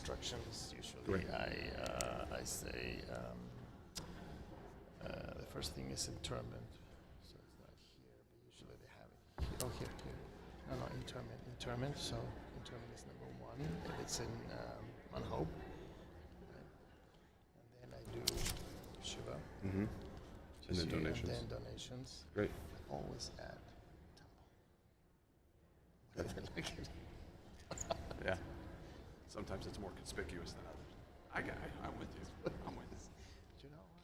instructions. Usually, I say the first thing is interment. So it's not here, but usually they have it. Oh, here. No, interment. So interment is number one. If it's in on Hope, and then I do Shiva. Mm-hmm. And then donations. And then donations. Great. Always add temple. Yeah. Sometimes it's more conspicuous than others. I'm with you. I'm with you. Do you know what?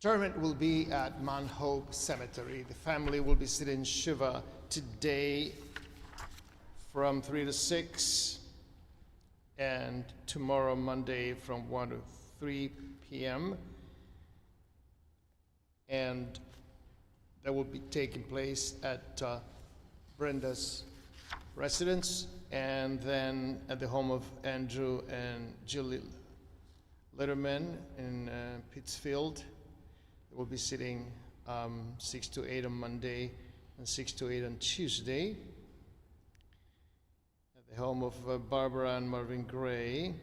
Interment will be at Mount Hope Cemetery. The family will be sitting Shiva today from 3 to 6, and tomorrow, Monday, from 1 to 3 p.m. And that will be taking place at Brenda's residence, and then at the home of Andrew and Jill Lederman in Pittsfield. We'll be sitting 6 to 8 on Monday and 6 to 8 on Tuesday. At the home of Barbara and Marvin Gray,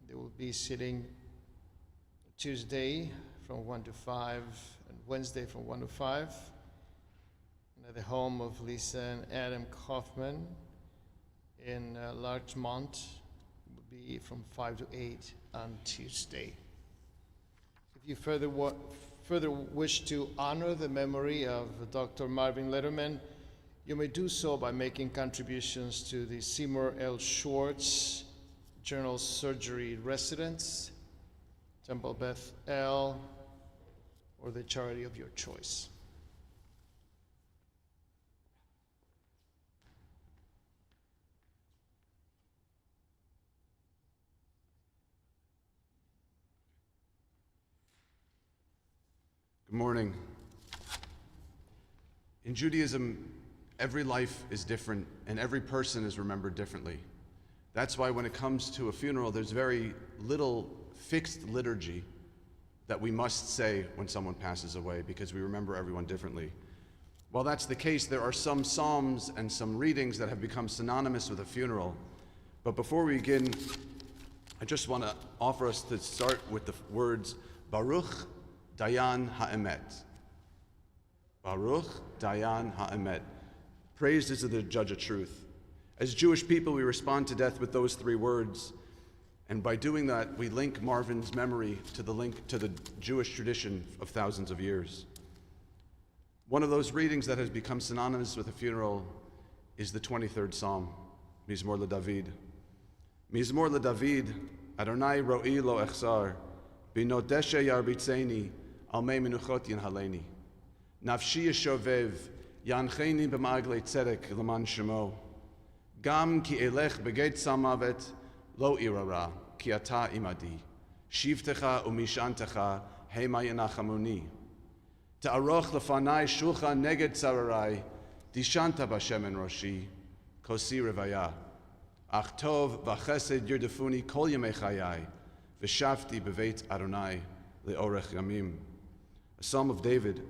they will be sitting Tuesday from 1 to 5 and Wednesday from 1 to 5. And at the home of Lisa and Adam Kaufman in Larchmont, it will be from 5 to 8 on Tuesday. If you further wish to honor the memory of Dr. Marvin Lederman, you may do so by making contributions to the Seymour L. Schwartz General Surgery Residence, Temple Beth El, or the charity of your choice. Good morning. In Judaism, every life is different and every person is remembered differently. That's why when it comes to a funeral, there's very little fixed liturgy that we must say when someone passes away, because we remember everyone differently. While that's the case, there are some psalms and some readings that have become synonymous with a funeral. But before we begin, I just want to offer us to start with the words Baruch Dayan Ha'emet. Baruch Dayan Ha'emet. Praised is the judge of truth. As Jewish people, we respond to death with those three words. And by doing that, we link Marvin's memory to the Jewish tradition of thousands of years. One of those readings that has become synonymous with a funeral is the 23rd Psalm, Mizmor LeDavid. Mizmor LeDavid, Adonai ro'i lo echzar, bino deshe yarbitzeni, al mei menuchot yanhaleni. Nafshi yeshovev, yancheni b'magle tzedek l'man shemo. Gam ki elech begeit samavet, lo irara, ki ata imadi. Shivtecha umishantecha, hema yanachamuni. Ta'aroch lefanai shulchan neged tzararai, dishanta b'shemen roshi, kosi revaya. Ach tov v'chesed yirdefuni kol yemei chayai, v'shavti b'veit Adonai le'orech yamim. A Psalm of David.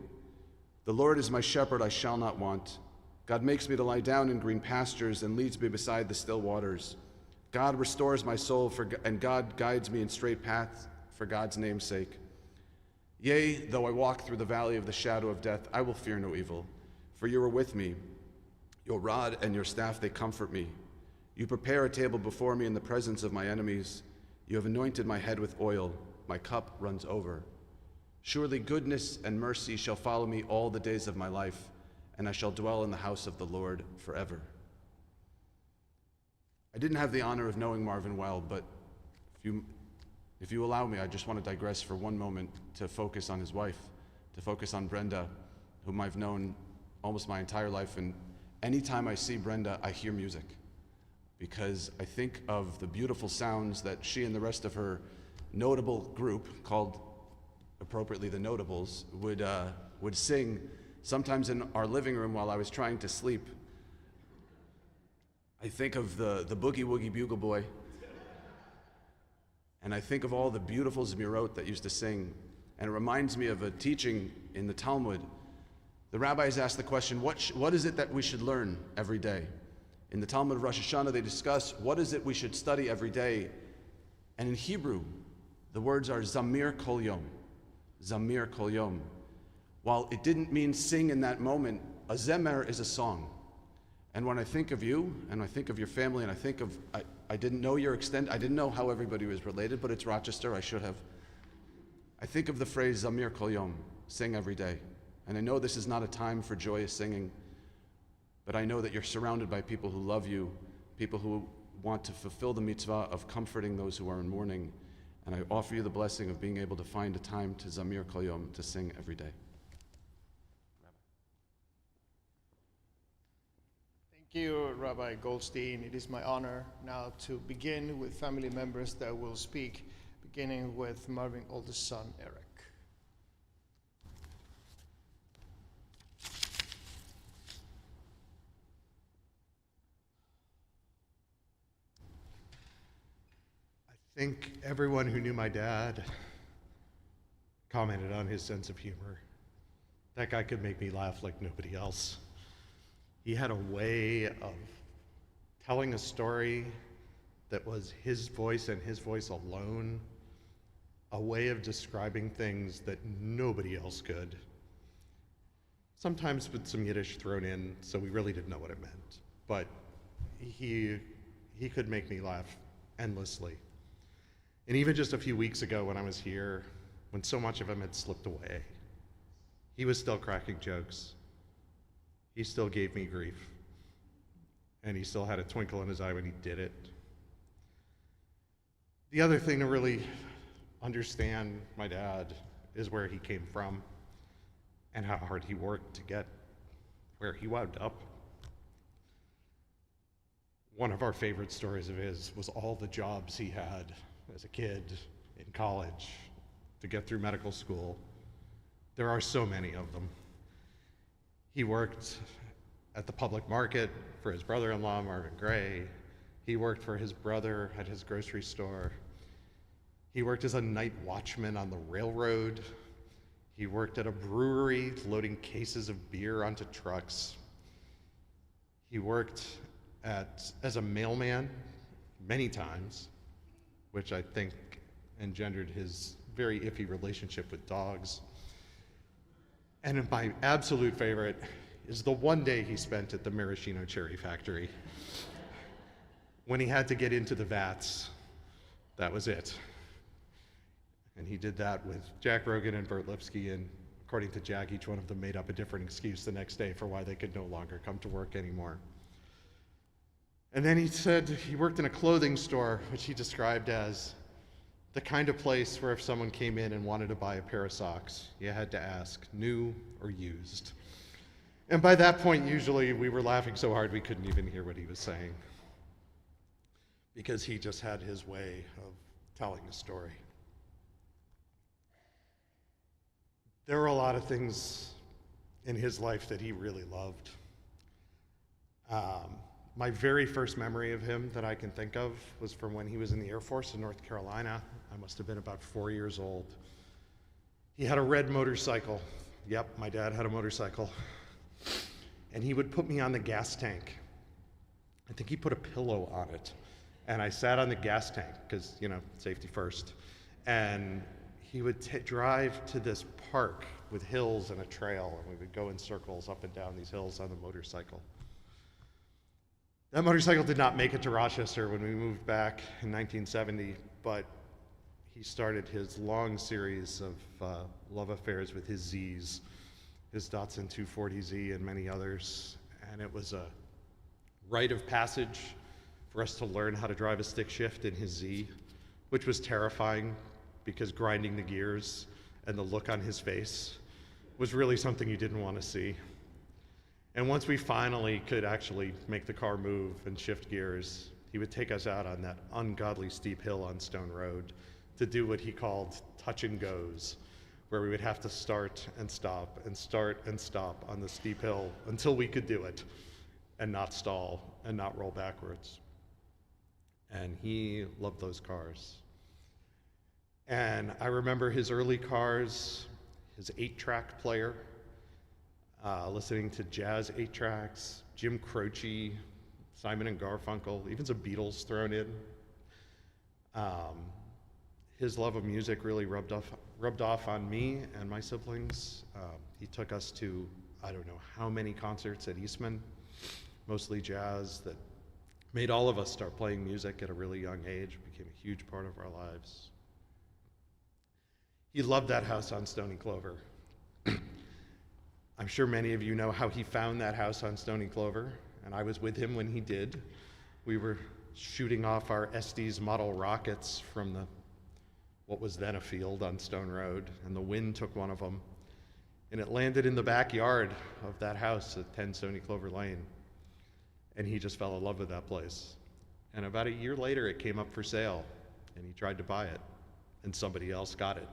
The Lord is my shepherd, I shall not want. God makes me to lie down in green pastures and leads me beside the still waters. God restores my soul, and God guides me in straight paths for God's name's sake. Yea, though I walk through the valley of the shadow of death, I will fear no evil, for you are with me. Your rod and your staff, they comfort me. You prepare a table before me in the presence of my enemies. You have anointed my head with oil. My cup runs over. Surely goodness and mercy shall follow me all the days of my life, and I shall dwell in the house of the Lord forever. I didn't have the honor of knowing Marvin well, but if you allow me, I just want to digress for one moment to focus on his wife, to focus on Brenda, whom I've known almost my entire life. And anytime I see Brenda, I hear music, because I think of the beautiful sounds that she and the rest of her notable group, called appropriately the Notables, would sing sometimes in our living room while I was trying to sleep. I think of the Boogie Woogie Bugle Boy, and I think of all the beautiful Zmirot that used to sing, and it reminds me of a teaching in the Talmud. The rabbis asked the question, what is it that we should learn every day? In the Talmud of Rosh Hashanah, they discuss what is it we should study every day. And in Hebrew, the words are Zamir Kol Yom. Zamir Kol Yom. While it didn't mean sing in that moment, a zemer is a song. And when I think of you, and I think of your family, and I think of, I didn't know your extent, I didn't know how everybody was related, but it's Rochester, I should have. I think of the phrase Zamir Kol Yom, sing every day. And I know this is not a time for joyous singing, but I know that you're surrounded by people who love you, people who want to fulfill the mitzvah of comforting those who are in mourning. And I offer you the blessing of being able to find a time to Zamir Kol Yom, to sing every day. Thank you, Rabbi Goldstein. It is my honor now to begin with family members that will speak, beginning with Marvin's oldest son, Eric. I think everyone who knew my dad commented on his sense of humor. That guy could make me laugh like nobody else. He had a way of telling a story that was his voice and his voice alone, a way of describing things that nobody else could. Sometimes with some Yiddish thrown in, so we really didn't know what it meant. But he could make me laugh endlessly. And even just a few weeks ago when I was here, when so much of him had slipped away, he was still cracking jokes. He still gave me grief. And he still had a twinkle in his eye when he did it. The other thing to really understand my dad is where he came from and how hard he worked to get where he wound up. One of our favorite stories of his was all the jobs he had as a kid in college to get through medical school. There are so many of them. He worked at the public market for his brother-in-law, Marvin Gray. He worked for his brother at his grocery store. He worked as a night watchman on the railroad. He worked at a brewery loading cases of beer onto trucks. He worked as a mailman many times, which I think engendered his very iffy relationship with dogs. And my absolute favorite is the one day he spent at the maraschino cherry factory. When he had to get into the vats, that was it. And he did that with Jack Rogan and Bert Lipsky and according to Jack, each one of them made up a different excuse the next day for why they could no longer come to work anymore. And then he said he worked in a clothing store, which he described as the kind of place where if someone came in and wanted to buy a pair of socks, you had to ask, new or used? And by that point, usually we were laughing so hard we couldn't even hear what he was saying, because he just had his way of telling a story. There were a lot of things in his life that he really loved. My very first memory of him that I can think of was from when he was in the Air Force in North Carolina. I must have been about 4 years old. He had a red motorcycle. Yep, my dad had a motorcycle. And he would put me on the gas tank. I think he put a pillow on it. And I sat on the gas tank, because, safety first. And he would drive to this park with hills and a trail, and we would go in circles up and down these hills on the motorcycle. That motorcycle did not make it to Rochester when we moved back in 1970, but he started his long series of love affairs with his Zs, his Datsun 240Z and many others, and it was a rite of passage for us to learn how to drive a stick shift in his Z, which was terrifying because grinding the gears and the look on his face was really something you didn't want to see. And once we finally could actually make the car move and shift gears, he would take us out on that ungodly steep hill on Stone Road to do what he called touch and goes, where we would have to start and stop and start and stop on the steep hill until we could do it and not stall and not roll backwards. And he loved those cars. And I remember his early cars, his 8-track player, listening to jazz 8-tracks, Jim Croce, Simon and Garfunkel, even some Beatles thrown in. His love of music really rubbed off on me and my siblings. He took us to, I don't know how many concerts at Eastman, mostly jazz, that made all of us start playing music at a really young age, became a huge part of our lives. He loved that house on Stony Clover. I'm sure many of you know how he found that house on Stony Clover, and I was with him when he did. We were shooting off our Estes model rockets from what was then a field on Stone Road, and the wind took one of them, and it landed in the backyard of that house at 10 Stony Clover Lane, and he just fell in love with that place. And about a year later, it came up for sale, and he tried to buy it, and somebody else got it.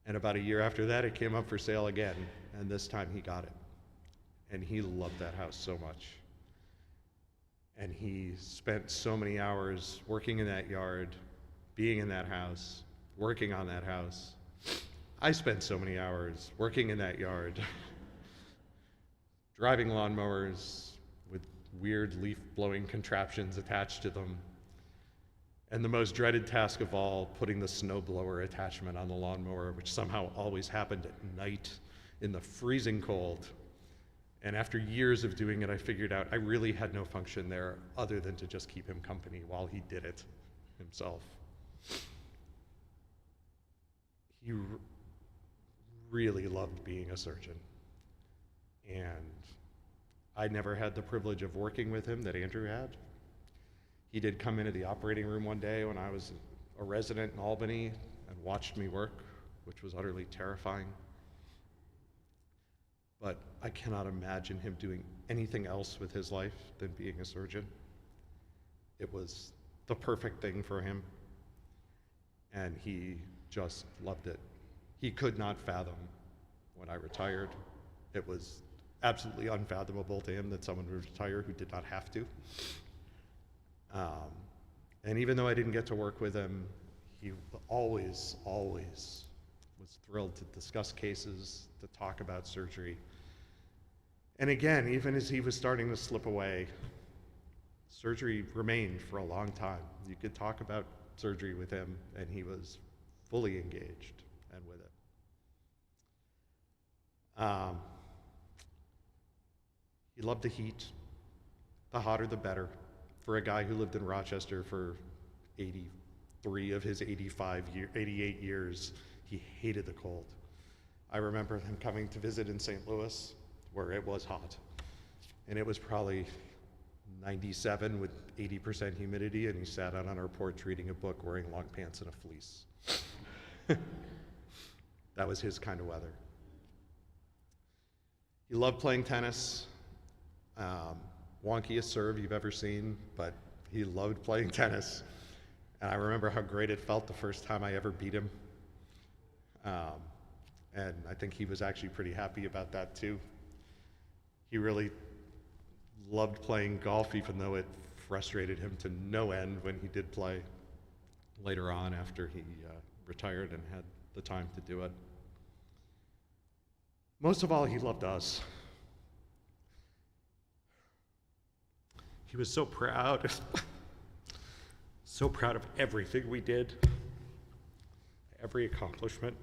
And about a year after that, it came up for sale again, and this time he got it. And he loved that house so much. And he spent so many hours working in that yard, being in that house, working on that house. I spent so many hours working in that yard, driving lawnmowers with weird leaf-blowing contraptions attached to them. And the most dreaded task of all, putting the snowblower attachment on the lawnmower, which somehow always happened at night in the freezing cold. And after years of doing it, I figured out I really had no function there other than to just keep him company while he did it himself. He really loved being a surgeon. And I never had the privilege of working with him that Andrew had. He did come into the operating room one day when I was a resident in Albany and watched me work, which was utterly terrifying. But I cannot imagine him doing anything else with his life than being a surgeon. It was the perfect thing for him, and he just loved it. He could not fathom when I retired. It was absolutely unfathomable to him that someone would retire who did not have to. And even though I didn't get to work with him, he always was thrilled to discuss cases, to talk about surgery. And again, even as he was starting to slip away, surgery remained for a long time. You could talk about surgery with him, and he was fully engaged and with it. He loved the heat. The hotter, the better. For a guy who lived in Rochester for 83 of his 88 years, he hated the cold. I remember him coming to visit in St. Louis, where it was hot. And it was probably 97 with 80% humidity, and he sat out on our porch reading a book wearing long pants and a fleece. That was his kind of weather. He loved playing tennis. Wonkiest serve you've ever seen, but he loved playing tennis. And I remember how great it felt the first time I ever beat him. And I think he was actually pretty happy about that too. He really loved playing golf, even though it frustrated him to no end when he did play later on after he retired and had the time to do it. Most of all, he loved us. He was so proud, so proud of everything we did, every accomplishment,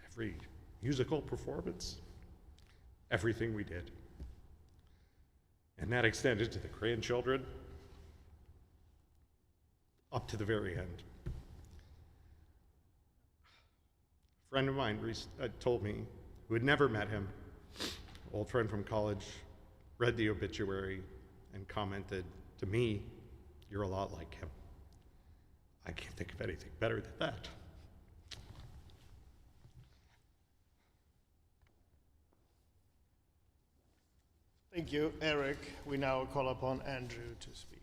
every musical performance, everything we did. And that extended to the grandchildren, up to the very end. A friend of mine told me, who had never met him, old friend from college, read the obituary and commented to me, "You're a lot like him." I can't think of anything better than that. Thank you, Eric. We now call upon Andrew to speak.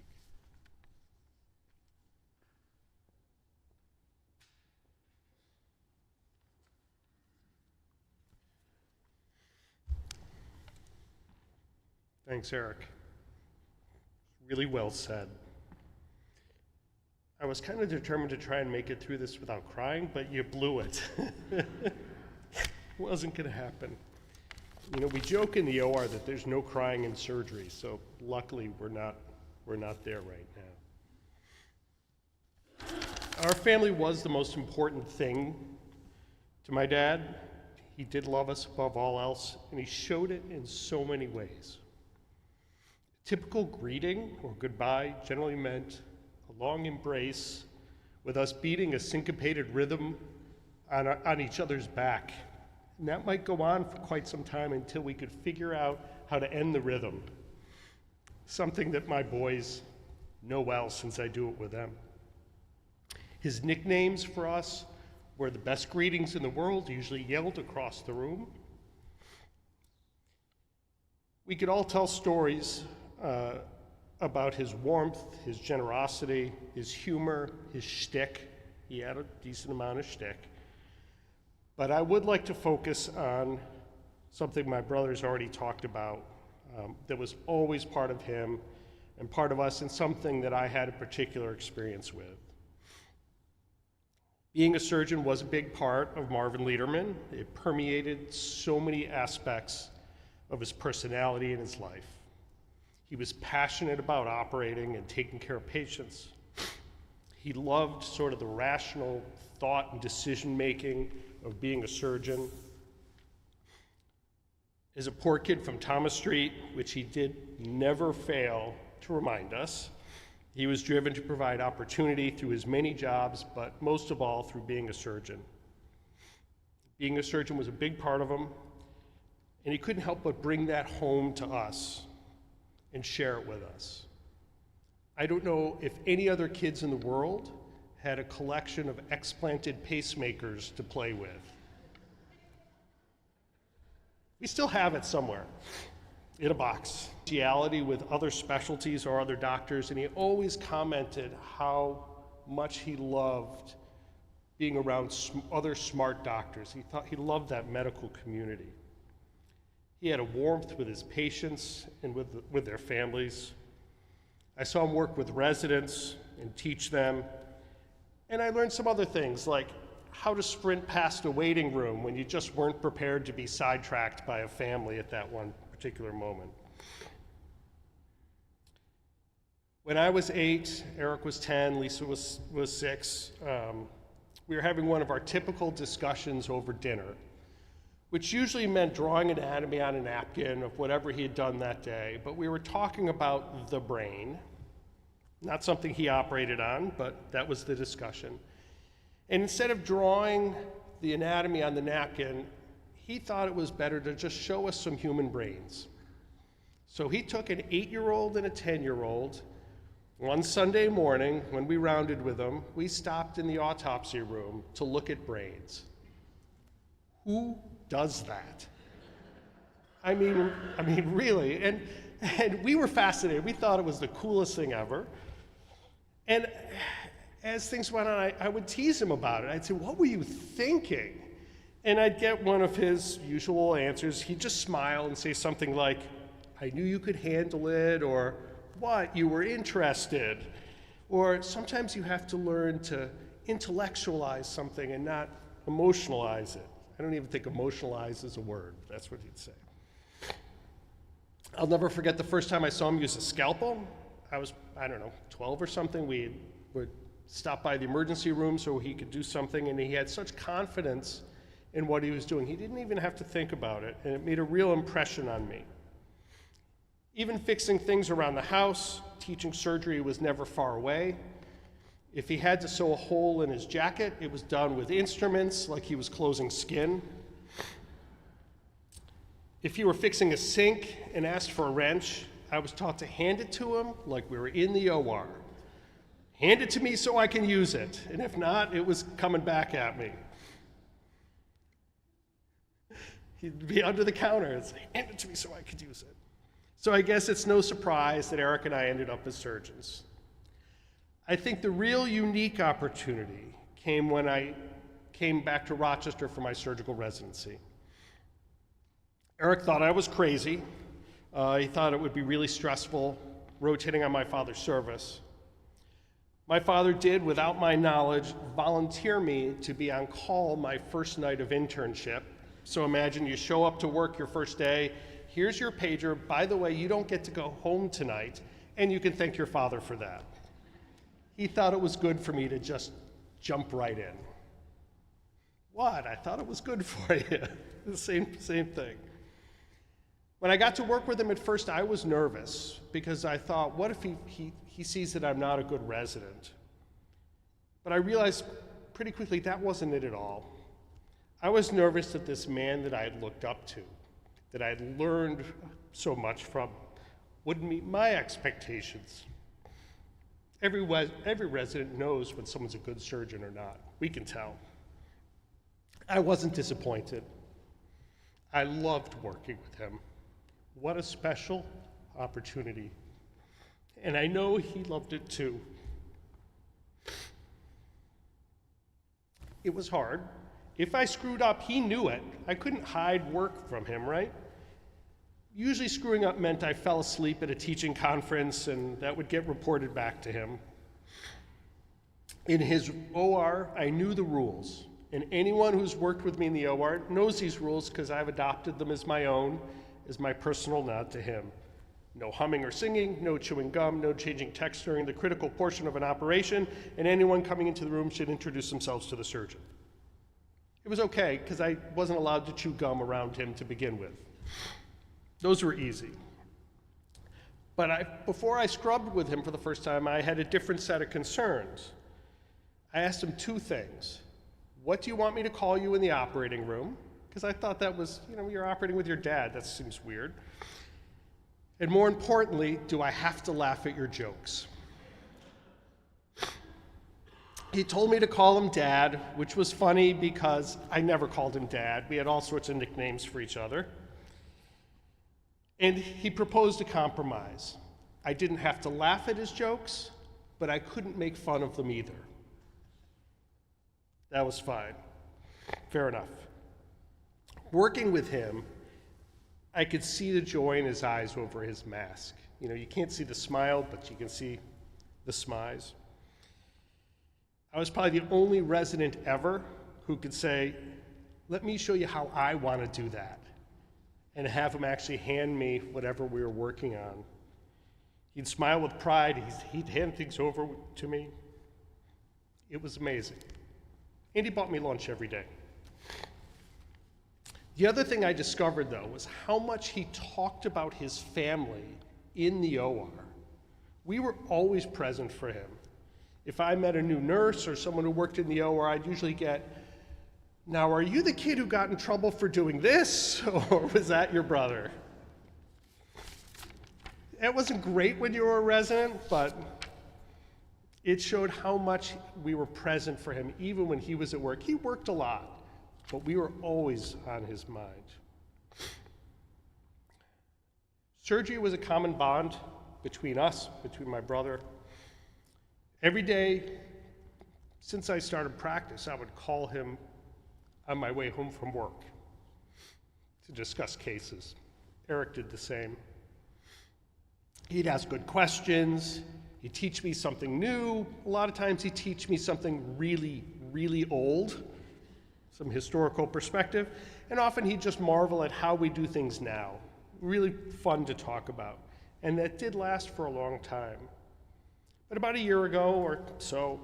Thanks, Eric. Really well said. I was kind of determined to try and make it through this without crying, but you blew it. Wasn't going to happen. You know, we joke in the OR that there's no crying in surgery, so luckily we're not there right now. Our family was the most important thing to my dad. He did love us above all else, and he showed it in so many ways. Typical greeting or goodbye generally meant a long embrace with us beating a syncopated rhythm on each other's back. And that might go on for quite some time until we could figure out how to end the rhythm. Something that my boys know well since I do it with them. His nicknames for us were the best greetings in the world, usually yelled across the room. We could all tell stories about his warmth, his generosity, his humor, his shtick. He had a decent amount of shtick. But I would like to focus on something my brother's already talked about that was always part of him and part of us, and something that I had a particular experience with. Being a surgeon was a big part of Marvin Lederman. It permeated so many aspects of his personality and his life. He was passionate about operating and taking care of patients. He loved sort of the rational thought and decision-making of being a surgeon. As a poor kid from Thomas Street, which he did never fail to remind us, he was driven to provide opportunity through his many jobs, but most of all through being a surgeon. Being a surgeon was a big part of him, and he couldn't help but bring that home to us and share it with us. I don't know if any other kids in the world had a collection of explanted pacemakers to play with. We still have it somewhere in a box. Reality with other specialties or other doctors, and he always commented how much he loved being around other smart doctors. He loved that medical community. He had a warmth with his patients and with their families. I saw him work with residents and teach them. And I learned some other things, like how to sprint past a waiting room when you just weren't prepared to be sidetracked by a family at that one particular moment. When I was 8, Eric was 10, Lisa was 6, we were having one of our typical discussions over dinner, which usually meant drawing anatomy on a napkin of whatever he had done that day, but we were talking about the brain, not something he operated on, but that was the discussion. And instead of drawing the anatomy on the napkin, he thought it was better to just show us some human brains. So he took an 8-year-old and a 10-year-old. One Sunday morning, when we rounded with them, we stopped in the autopsy room to look at brains. Who does that? I mean, really. And we were fascinated. We thought it was the coolest thing ever. And as things went on, I would tease him about it. I'd say, "What were you thinking?" And I'd get one of his usual answers. He'd just smile and say something like, "I knew you could handle it," or "What, you were interested?" Or sometimes you have to learn to intellectualize something and not emotionalize it. I don't even think emotionalize is a word. That's what he'd say. I'll never forget the first time I saw him use a scalpel. I was, 12 or something. We would stop by the emergency room so he could do something, and he had such confidence in what he was doing. He didn't even have to think about it, and it made a real impression on me. Even fixing things around the house, teaching surgery was never far away. If he had to sew a hole in his jacket, it was done with instruments like he was closing skin. If he were fixing a sink and asked for a wrench, I was taught to hand it to him like we were in the OR. Hand it to me so I can use it, and if not, it was coming back at me. He'd be under the counter and say, "Hand it to me so I could use it." So I guess it's no surprise that Eric and I ended up as surgeons. I think the real unique opportunity came when I came back to Rochester for my surgical residency. Eric thought I was crazy. He thought it would be really stressful rotating on my father's service. My father did, without my knowledge, volunteer me to be on call my first night of internship. So imagine you show up to work your first day, here's your pager, by the way, you don't get to go home tonight, and you can thank your father for that. He thought it was good for me to just jump right in. What? I thought it was good for you. The same thing. When I got to work with him at first, I was nervous because I thought, what if he sees that I'm not a good resident? But I realized pretty quickly that wasn't it at all. I was nervous that this man that I had looked up to, that I had learned so much from, wouldn't meet my expectations. Every resident knows when someone's a good surgeon or not. We can tell. I wasn't disappointed. I loved working with him. What a special opportunity. And I know he loved it too. It was hard. If I screwed up, he knew it. I couldn't hide work from him, right? Usually screwing up meant I fell asleep at a teaching conference, and that would get reported back to him. In his OR, I knew the rules. And anyone who's worked with me in the OR knows these rules because I've adopted them as my own, as my personal nod to him. No humming or singing, no chewing gum, no changing text during the critical portion of an operation, and anyone coming into the room should introduce themselves to the surgeon. It was okay, because I wasn't allowed to chew gum around him to begin with. Those were easy. But before I scrubbed with him for the first time, I had a different set of concerns. I asked him two things. What do you want me to call you in the operating room? Because I thought that was, you're operating with your dad. That seems weird. And more importantly, do I have to laugh at your jokes? He told me to call him Dad, which was funny because I never called him Dad. We had all sorts of nicknames for each other. And he proposed a compromise. I didn't have to laugh at his jokes, but I couldn't make fun of them either. That was fine. Fair enough. Working with him, I could see the joy in his eyes over his mask. You can't see the smile, but you can see the smize. I was probably the only resident ever who could say, let me show you how I want to do that, and have him actually hand me whatever we were working on. He'd smile with pride. He'd hand things over to me. It was amazing. And he bought me lunch every day. The other thing I discovered, though, was how much he talked about his family in the OR. We were always present for him. If I met a new nurse or someone who worked in the OR, I'd usually get Now, are you the kid who got in trouble for doing this, or was that your brother? It wasn't great when you were a resident, but it showed how much we were present for him, even when he was at work. He worked a lot, but we were always on his mind. Surgery was a common bond between us, between my brother. Every day since I started practice, I would call him on my way home from work to discuss cases. Eric did the same. He'd ask good questions. He'd teach me something new. A lot of times he'd teach me something really, really old, some historical perspective. And often he'd just marvel at how we do things now. Really fun to talk about. And that did last for a long time. But about a year ago or so,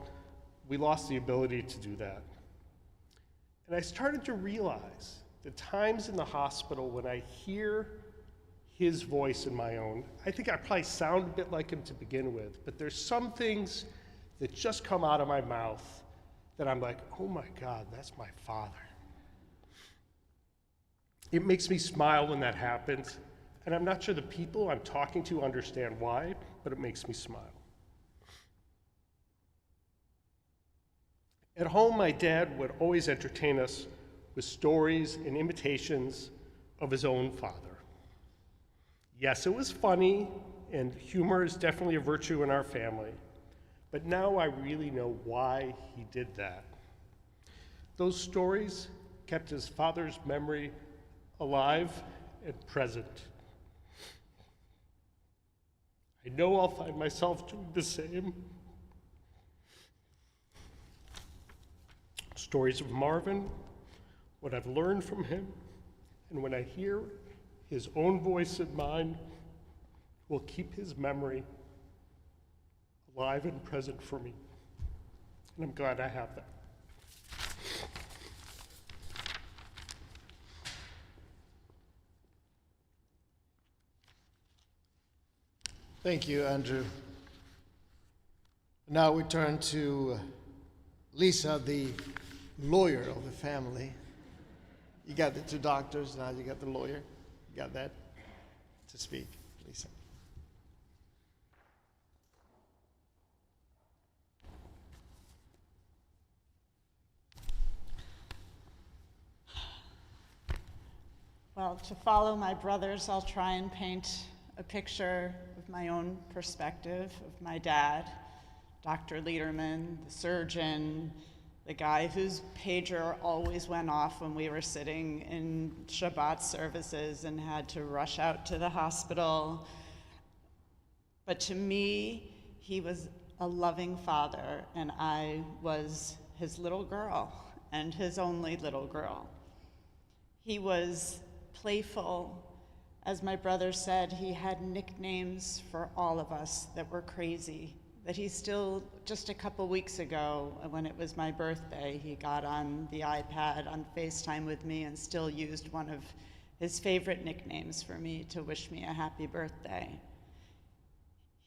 we lost the ability to do that. And I started to realize the times in the hospital when I hear his voice in my own, I think I probably sound a bit like him to begin with, but there's some things that just come out of my mouth that I'm like, oh my God, that's my father. It makes me smile when that happens, and I'm not sure the people I'm talking to understand why, but it makes me smile. At home, my dad would always entertain us with stories and imitations of his own father. Yes, it was funny, and humor is definitely a virtue in our family, but now I really know why he did that. Those stories kept his father's memory alive and present. I know I'll find myself doing the same. Stories of Marvin, what I've learned from him, and when I hear his own voice in mine, will keep his memory alive and present for me. And I'm glad I have that. Thank you, Andrew. Now we turn to Lisa, the lawyer of the family. You got the two doctors, now you got the lawyer. You got that to speak, Lisa. Well, to follow my brothers, I'll try and paint a picture of my own perspective of my dad, Dr. Lederman, the surgeon, the guy whose pager always went off when we were sitting in Shabbat services and had to rush out to the hospital. But to me, he was a loving father, and I was his little girl and his only little girl. He was playful. As my brother said, he had nicknames for all of us that were crazy, that he still, just a couple weeks ago, when it was my birthday, he got on the iPad on FaceTime with me and still used one of his favorite nicknames for me to wish me a happy birthday.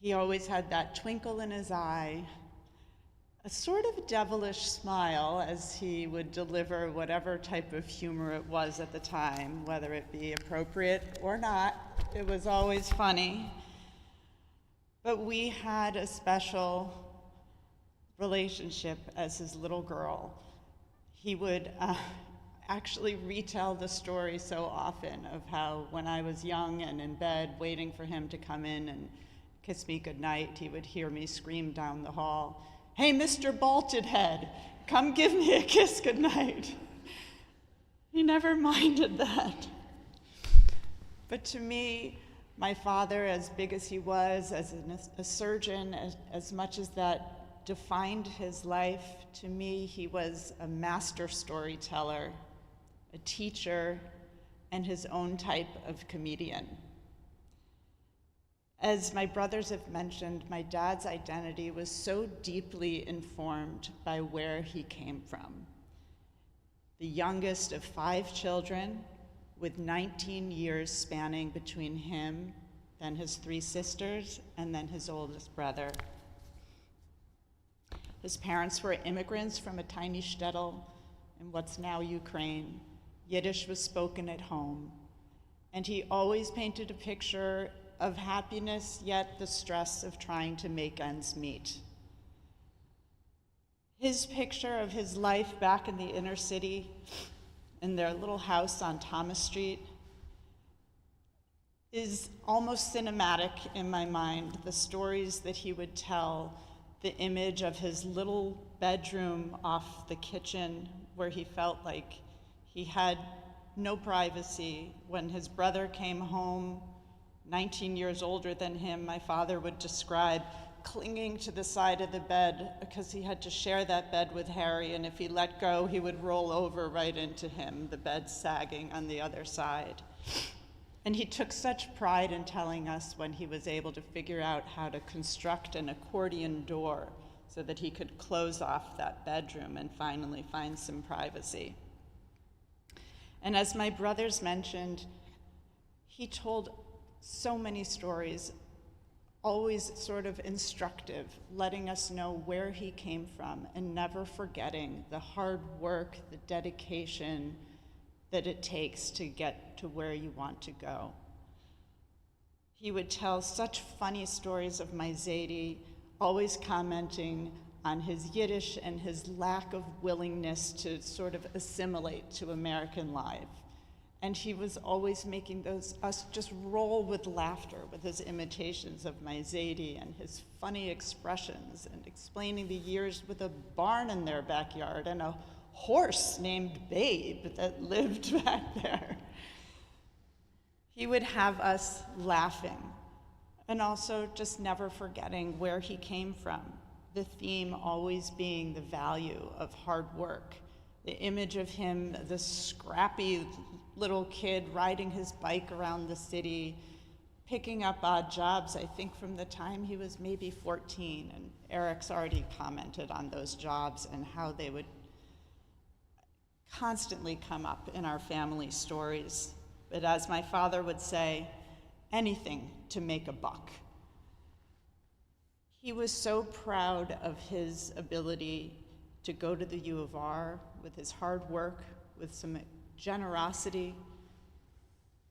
He always had that twinkle in his eye, a sort of devilish smile as he would deliver whatever type of humor it was at the time, whether it be appropriate or not. It was always funny. But we had a special relationship as his little girl. He would actually retell the story so often of how when I was young and in bed waiting for him to come in and kiss me goodnight, he would hear me scream down the hall, "Hey, Mr. Bolted Head, come give me a kiss goodnight." He never minded that. But to me, my father, as big as he was, as a surgeon, as much as that defined his life, to me, he was a master storyteller, a teacher, and his own type of comedian. As my brothers have mentioned, my dad's identity was so deeply informed by where he came from. The youngest of 5 children, with 19 years spanning between him, then his 3 sisters, and then his oldest brother. His parents were immigrants from a tiny shtetl in what's now Ukraine, Yiddish was spoken at home, and he always painted a picture of happiness, yet the stress of trying to make ends meet. His picture of his life back in the inner city, in their little house on Thomas Street, is almost cinematic in my mind. The stories that he would tell, the image of his little bedroom off the kitchen where he felt like he had no privacy. When his brother came home, 19 years older than him, my father would describe clinging to the side of the bed because he had to share that bed with Harry, and if he let go, he would roll over right into him, the bed sagging on the other side. And he took such pride in telling us when he was able to figure out how to construct an accordion door so that he could close off that bedroom and finally find some privacy. And as my brothers mentioned, he told so many stories, always sort of instructive, letting us know where he came from and never forgetting the hard work, the dedication that it takes to get to where you want to go. He would tell such funny stories of my Zadie, always commenting on his Yiddish and his lack of willingness to sort of assimilate to American life. And he was always making us just roll with laughter with his imitations of my Zadie and his funny expressions, and explaining the years with a barn in their backyard and a horse named Babe that lived back there. He would have us laughing and also just never forgetting where he came from. The theme always being the value of hard work. The image of him, the scrappy little kid riding his bike around the city, picking up odd jobs, I think from the time he was maybe 14. And Eric's already commented on those jobs and how they would constantly come up in our family stories. But as my father would say, anything to make a buck. He was so proud of his ability to go to the U of R with his hard work, with some generosity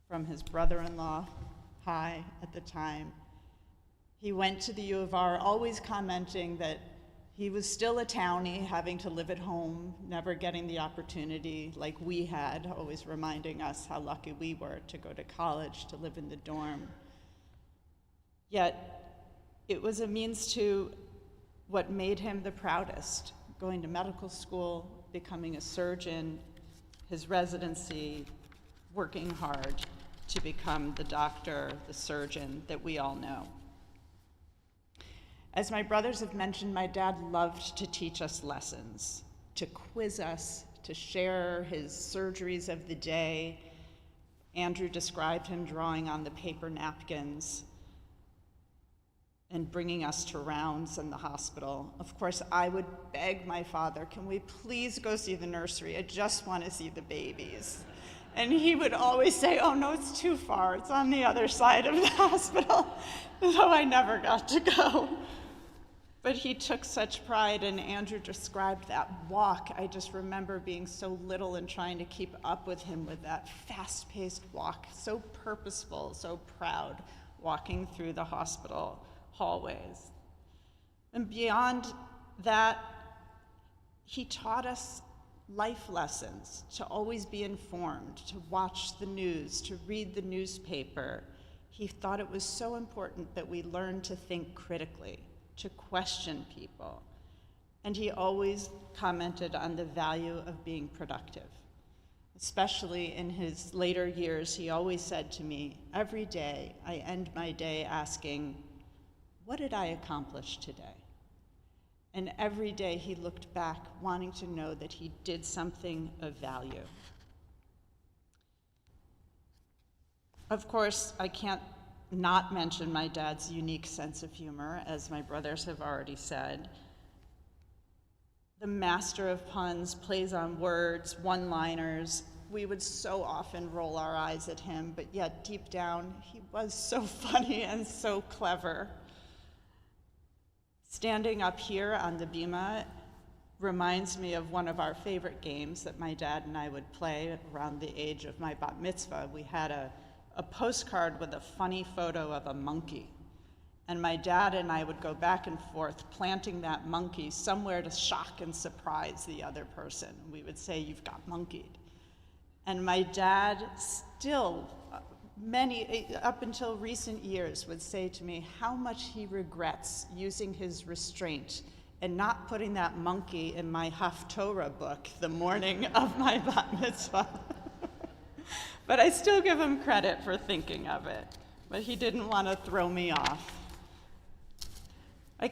from his brother-in-law, Hi, at the time. He went to the U of R, always commenting that he was still a townie, having to live at home, never getting the opportunity like we had, always reminding us how lucky we were to go to college, to live in the dorm. Yet, it was a means to what made him the proudest, going to medical school, becoming a surgeon, his residency, working hard to become the doctor, the surgeon that we all know. As my brothers have mentioned, my dad loved to teach us lessons, to quiz us, to share his surgeries of the day. Andrew described him drawing on the paper napkins and bringing us to rounds in the hospital. Of course, I would beg my father, can we please go see the nursery? I just want to see the babies. And he would always say, oh no, it's too far. It's on the other side of the hospital. So I never got to go. But he took such pride, and Andrew described that walk. I just remember being so little and trying to keep up with him with that fast-paced walk, so purposeful, so proud, walking through the hospital hallways. And beyond that, he taught us life lessons, to always be informed, to watch the news, to read the newspaper. He thought it was so important that we learn to think critically, to question people. And he always commented on the value of being productive. Especially in his later years, he always said to me, every day I end my day asking, what did I accomplish today? And every day he looked back wanting to know that he did something of value. Of course, I can't not mention my dad's unique sense of humor, as my brothers have already said. The master of puns, plays on words, one-liners. We would so often roll our eyes at him, but yet deep down, he was so funny and so clever. Standing up here on the bima reminds me of one of our favorite games that my dad and I would play around the age of my bat mitzvah. We had a postcard with a funny photo of a monkey. And my dad and I would go back and forth planting that monkey somewhere to shock and surprise the other person. We would say, "You've got monkeyed." And my dad still, up until recent years, would say to me how much he regrets using his restraint and not putting that monkey in my Haftorah book the morning of my bat mitzvah. But I still give him credit for thinking of it. But he didn't want to throw me off. I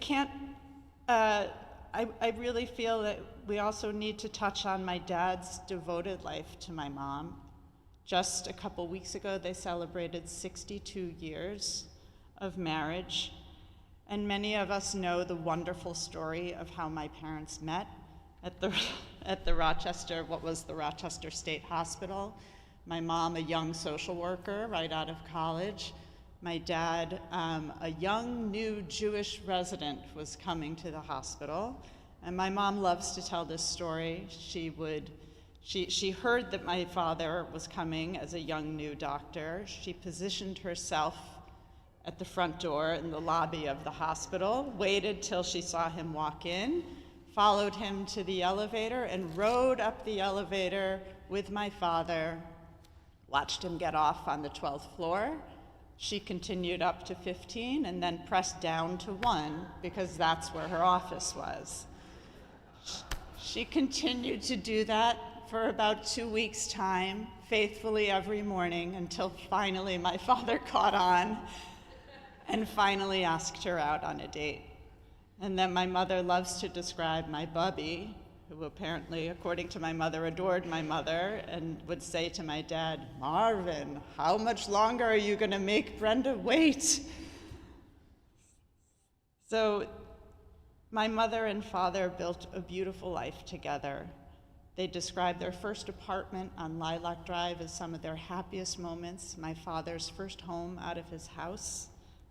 really feel that we also need to touch on my dad's devoted life to my mom. Just a couple weeks ago, they celebrated 62 years of marriage. And many of us know the wonderful story of how my parents met at the Rochester, what was the Rochester State Hospital. My mom, a young social worker right out of college. My dad, a young new Jewish resident, was coming to the hospital. And my mom loves to tell this story. She heard that my father was coming as a young new doctor. She positioned herself at the front door in the lobby of the hospital, waited till she saw him walk in, followed him to the elevator, and rode up the elevator with my father, watched him get off on the 12th floor. She continued up to 15 and then pressed down to 1 because that's where her office was. She continued to do that for about 2 weeks' time, faithfully every morning, until finally my father caught on and finally asked her out on a date. And then my mother loves to describe my bubby, who apparently, according to my mother, adored my mother, and would say to my dad, "Marvin, how much longer are you going to make Brenda wait?" So my mother and father built a beautiful life together. They described their first apartment on Lilac Drive as some of their happiest moments, my father's first home out of his house,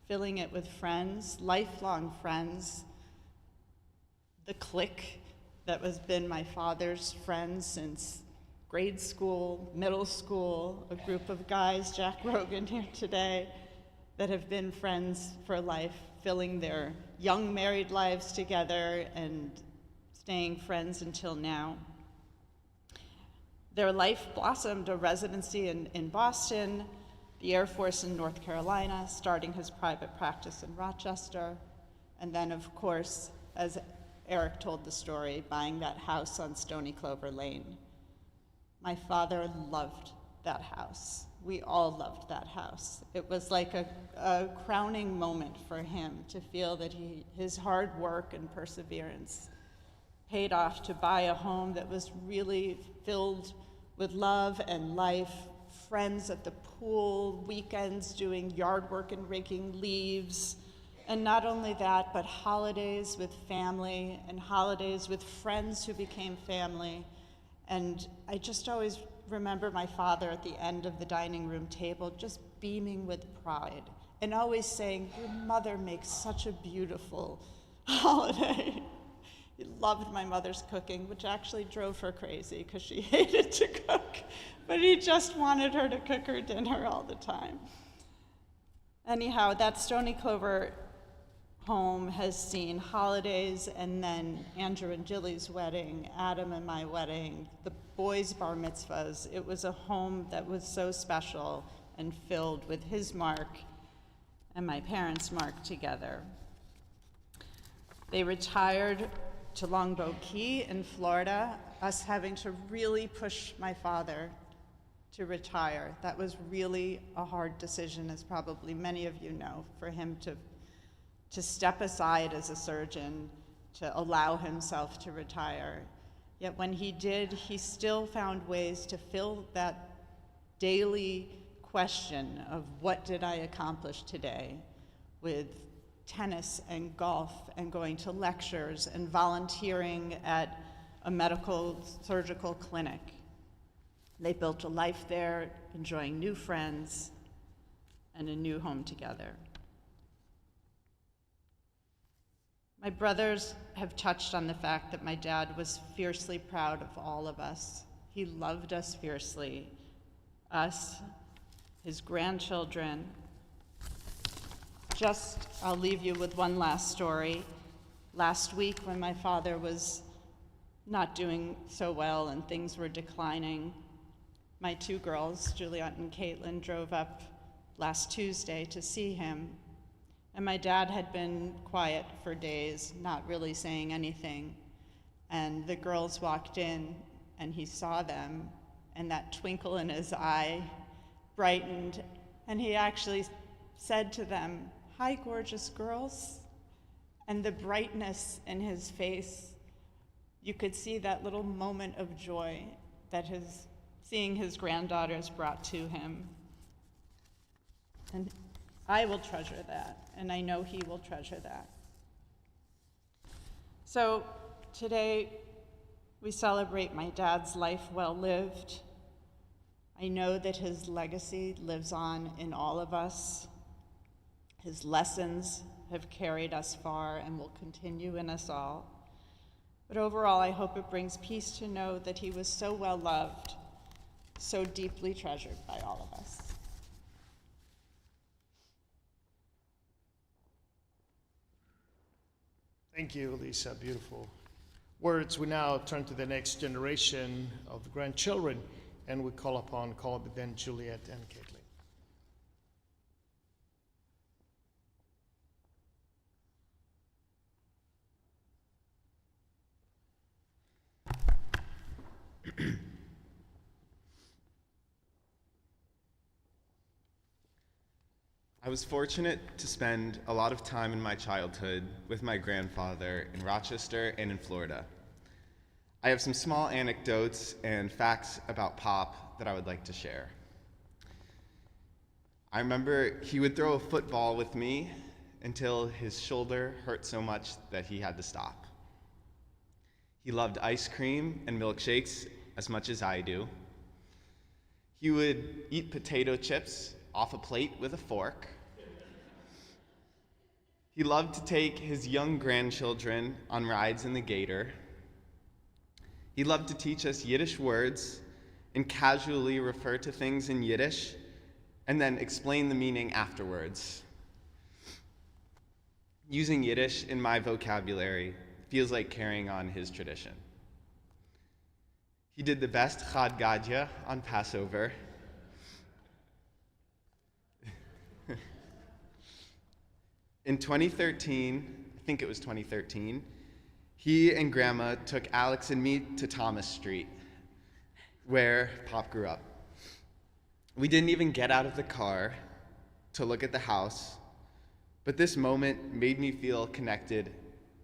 filling it with friends, lifelong friends, the clique that has been my father's friends since grade school, middle school, a group of guys, Jack Rogan here today, that have been friends for life, filling their young married lives together and staying friends until now. Their life blossomed a residency in Boston, the Air Force in North Carolina, starting his private practice in Rochester, and then, of course, as Eric told the story, buying that house on Stony Clover Lane. My father loved that house. We all loved that house. It was like a crowning moment for him to feel that his hard work and perseverance paid off to buy a home that was really filled with love and life, friends at the pool, weekends doing yard work and raking leaves. And not only that, but holidays with family and holidays with friends who became family. And I just always remember my father at the end of the dining room table just beaming with pride and always saying, "Your mother makes such a beautiful holiday." He loved my mother's cooking, which actually drove her crazy because she hated to cook, but he just wanted her to cook her dinner all the time. Anyhow, that Stony Clover home has seen holidays, and then Andrew and Jilly's wedding, Adam and my wedding, the boys' bar mitzvahs. It was a home that was so special and filled with his mark and my parents' mark together. They retired to Longboat Key in Florida, us having to really push my father to retire. That was really a hard decision, as probably many of you know, for him to step aside as a surgeon, to allow himself to retire. Yet when he did, he still found ways to fill that daily question of what did I accomplish today with tennis and golf and going to lectures and volunteering at a medical surgical clinic. They built a life there, enjoying new friends and a new home together. My brothers have touched on the fact that my dad was fiercely proud of all of us. He loved us fiercely, us, his grandchildren. I'll leave you with one last story. Last week, when my father was not doing so well and things were declining, my two girls, Juliet and Caitlin, drove up last Tuesday to see him. And my dad had been quiet for days, not really saying anything. And the girls walked in and he saw them, and that twinkle in his eye brightened, and he actually said to them, "Hi, gorgeous girls." And the brightness in his face, you could see that little moment of joy that seeing his granddaughters brought to him. And I will treasure that, and I know he will treasure that. So today, we celebrate my dad's life well lived. I know that his legacy lives on in all of us. His lessons have carried us far and will continue in us all. But overall, I hope it brings peace to know that he was so well loved, so deeply treasured by all of us. Thank you, Lisa. Beautiful words. We now turn to the next generation of grandchildren, and we call then Juliet and Caitlin. I was fortunate to spend a lot of time in my childhood with my grandfather in Rochester and in Florida. I have some small anecdotes and facts about Pop that I would like to share. I remember he would throw a football with me until his shoulder hurt so much that he had to stop. He loved ice cream and milkshakes as much as I do. He would eat potato chips off a plate with a fork. He loved to take his young grandchildren on rides in the Gator. He loved to teach us Yiddish words and casually refer to things in Yiddish and then explain the meaning afterwards. Using Yiddish in my vocabulary feels like carrying on his tradition. He did the best Chad Gadya on Passover. In 2013, I think it was 2013, he and Grandma took Alex and me to Thomas Street, where Pop grew up. We didn't even get out of the car to look at the house, but this moment made me feel connected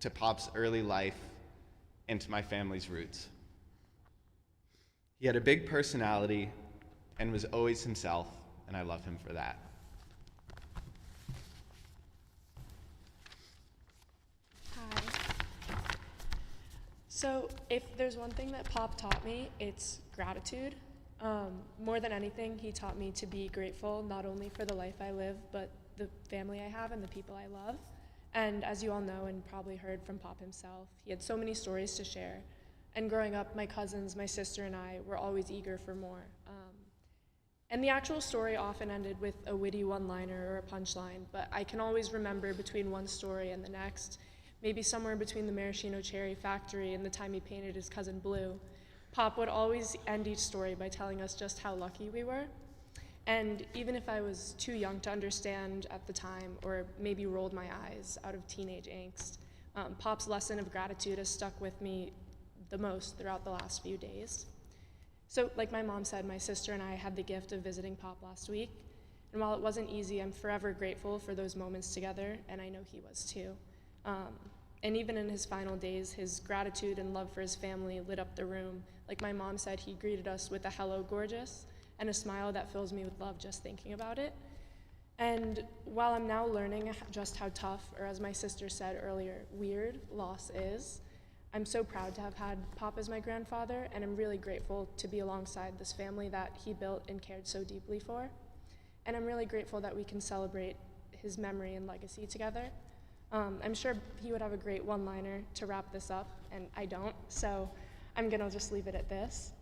to Pop's early life and to my family's roots. He had a big personality and was always himself, and I love him for that. Hi. So if there's one thing that Pop taught me, it's gratitude. More than anything, he taught me to be grateful not only for the life I live, but the family I have and the people I love. And as you all know and probably heard from Pop himself, he had so many stories to share. And growing up, my cousins, my sister, and I were always eager for more. And the actual story often ended with a witty one-liner or a punchline, but I can always remember between one story and the next, maybe somewhere between the maraschino cherry factory and the time he painted his cousin blue, Pop would always end each story by telling us just how lucky we were. And even if I was too young to understand at the time, or maybe rolled my eyes out of teenage angst, Pop's lesson of gratitude has stuck with me the most throughout the last few days. So like my mom said, my sister and I had the gift of visiting Pop last week. And while it wasn't easy, I'm forever grateful for those moments together, and I know he was too. And even in his final days, his gratitude and love for his family lit up the room. Like my mom said, he greeted us with a "Hello, gorgeous," and a smile that fills me with love just thinking about it. And while I'm now learning just how tough, or as my sister said earlier, weird loss is, I'm so proud to have had Pop as my grandfather, and I'm really grateful to be alongside this family that he built and cared so deeply for. And I'm really grateful that we can celebrate his memory and legacy together. I'm sure he would have a great one-liner to wrap this up, and I don't, so I'm gonna just leave it at this.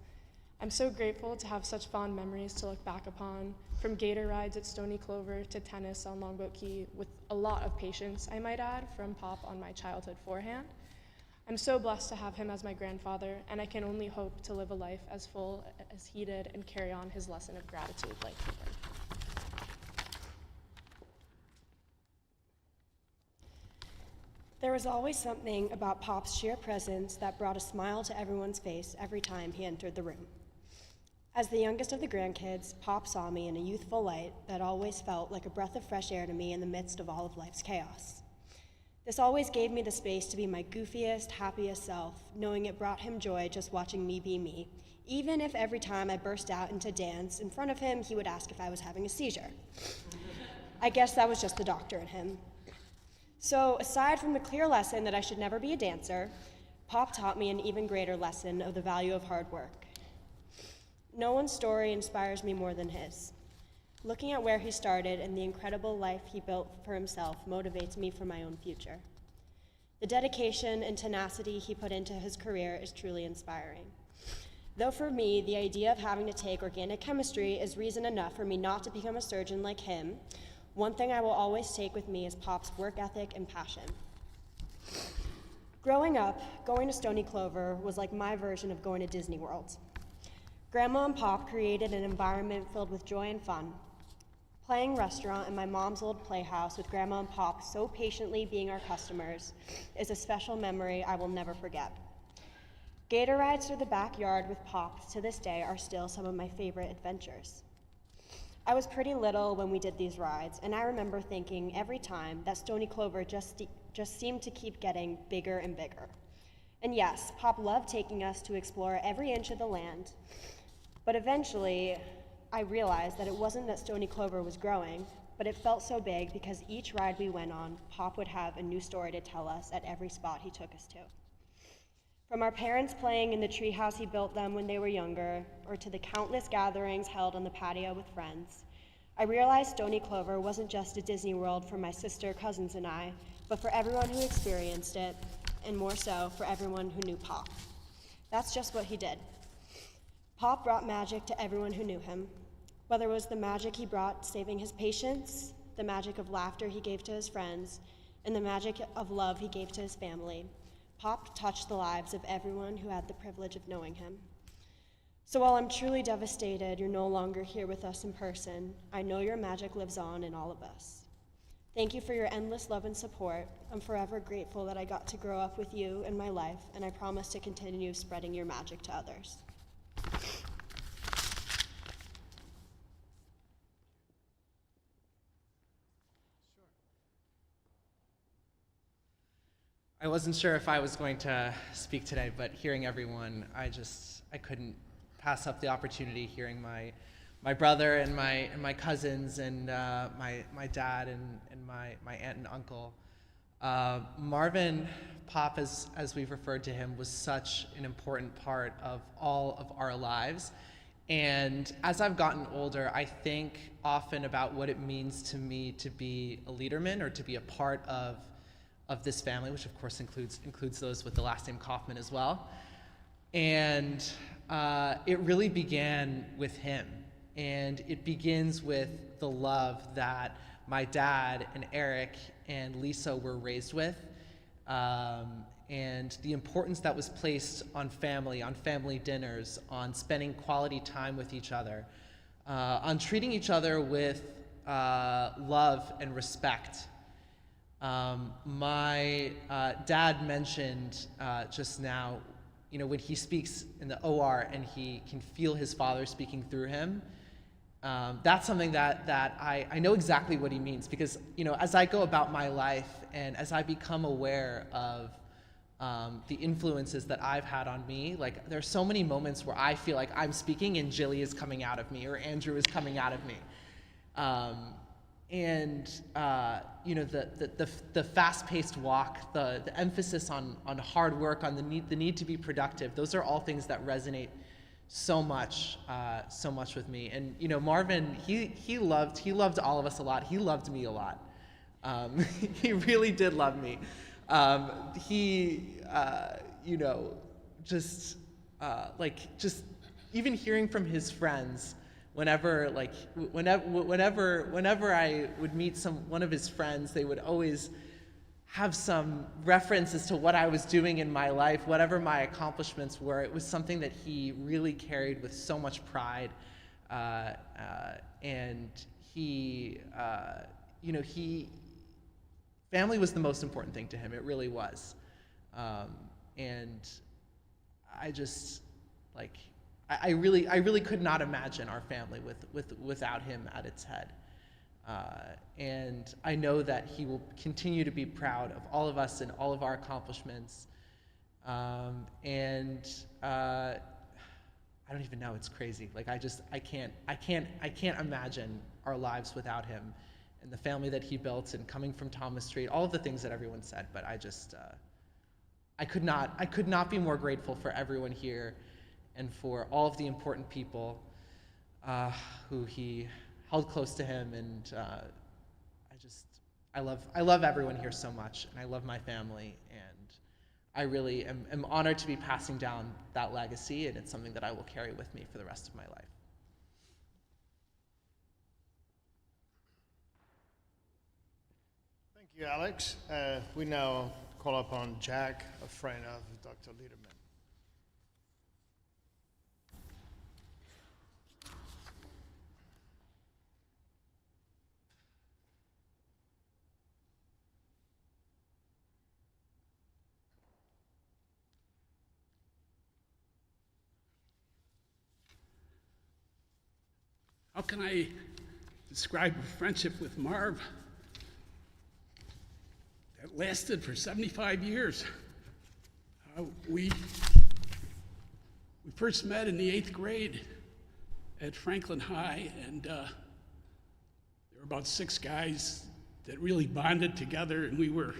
I'm so grateful to have such fond memories to look back upon, from gator rides at Stony Clover to tennis on Longboat Key, with a lot of patience, I might add, from Pop on my childhood forehand. I'm so blessed to have him as my grandfather, and I can only hope to live a life as full as he did and carry on his lesson of gratitude like he did. There was always something about Pop's sheer presence that brought a smile to everyone's face every time he entered the room. As the youngest of the grandkids, Pop saw me in a youthful light that always felt like a breath of fresh air to me in the midst of all of life's chaos. This always gave me the space to be my goofiest, happiest self, knowing it brought him joy just watching me be me, even if every time I burst out into dance in front of him, he would ask if I was having a seizure. I guess that was just the doctor in him. So, aside from the clear lesson that I should never be a dancer, Pop taught me an even greater lesson of the value of hard work. No one's story inspires me more than his. Looking at where he started and the incredible life he built for himself motivates me for my own future. The dedication and tenacity he put into his career is truly inspiring. Though for me, the idea of having to take organic chemistry is reason enough for me not to become a surgeon like him, one thing I will always take with me is Pop's work ethic and passion. Growing up, going to Stony Clover was like my version of going to Disney World. Grandma and Pop created an environment filled with joy and fun. Playing restaurant in my mom's old playhouse with Grandma and Pop so patiently being our customers is a special memory I will never forget. Gator rides through the backyard with Pop to this day are still some of my favorite adventures. I was pretty little when we did these rides, and I remember thinking every time that Stony Clover just seemed to keep getting bigger and bigger. And yes, Pop loved taking us to explore every inch of the land, but eventually I realized that it wasn't that Stony Clover was growing, but it felt so big because each ride we went on, Pop would have a new story to tell us at every spot he took us to. From our parents playing in the treehouse he built them when they were younger, or to the countless gatherings held on the patio with friends, I realized Stony Clover wasn't just a Disney World for my sister, cousins, and I, but for everyone who experienced it, and more so, for everyone who knew Pop. That's just what he did. Pop brought magic to everyone who knew him, whether it was the magic he brought saving his patients, the magic of laughter he gave to his friends, and the magic of love he gave to his family. Pop touched the lives of everyone who had the privilege of knowing him. So while I'm truly devastated you're no longer here with us in person, I know your magic lives on in all of us. Thank you for your endless love and support. I'm forever grateful that I got to grow up with you in my life, and I promise to continue spreading your magic to others. I wasn't sure if I was going to speak today, but hearing everyone, I couldn't pass up the opportunity hearing my brother and my cousins and my dad and my aunt and uncle. Marvin, Pop, as we've referred to him, was such an important part of all of our lives. And as I've gotten older, I think often about what it means to me to be a Lederman, or to be a part of this family, which of course includes those with the last name Kaufman as well. And it really began with him. And it begins with the love that my dad and Eric and Lisa were raised with, and the importance that was placed on family dinners, on spending quality time with each other, on treating each other with love and respect. My dad mentioned just now, when he speaks in the OR and he can feel his father speaking through him, that's something that I know exactly what he means, because as I go about my life and as I become aware of the influences that I've had on me, like there's so many moments where I feel like I'm speaking and Jilly is coming out of me, or Andrew is coming out of me. The fast-paced walk, the emphasis on hard work, on the need to be productive, those are all things that resonate so much with me. And Marvin, he loved all of us a lot. He loved me a lot. He really did love me. He, you know, just just even hearing from his friends, whenever I would meet one of his friends, they would always have some reference as to what I was doing in my life, whatever my accomplishments were. It was something that he really carried with so much pride, and he, you know, family was the most important thing to him. It really was, and I just I really could not imagine our family without him at its head. And I know that he will continue to be proud of all of us and all of our accomplishments. And I don't even know, it's crazy. I can't imagine our lives without him and the family that he built and coming from Thomas Street, all of the things that everyone said, but I could not be more grateful for everyone here and for all of the important people who he held close to him, and I love everyone here so much, and I love my family, and I really am honored to be passing down that legacy, and it's something that I will carry with me for the rest of my life. Thank you, Alex. We now call upon Jack, a friend of Dr. Lederman. How can I describe a friendship with Marv that lasted for 75 years? We first met in the 8th grade at Franklin High, and there were about 6 guys that really bonded together, and we were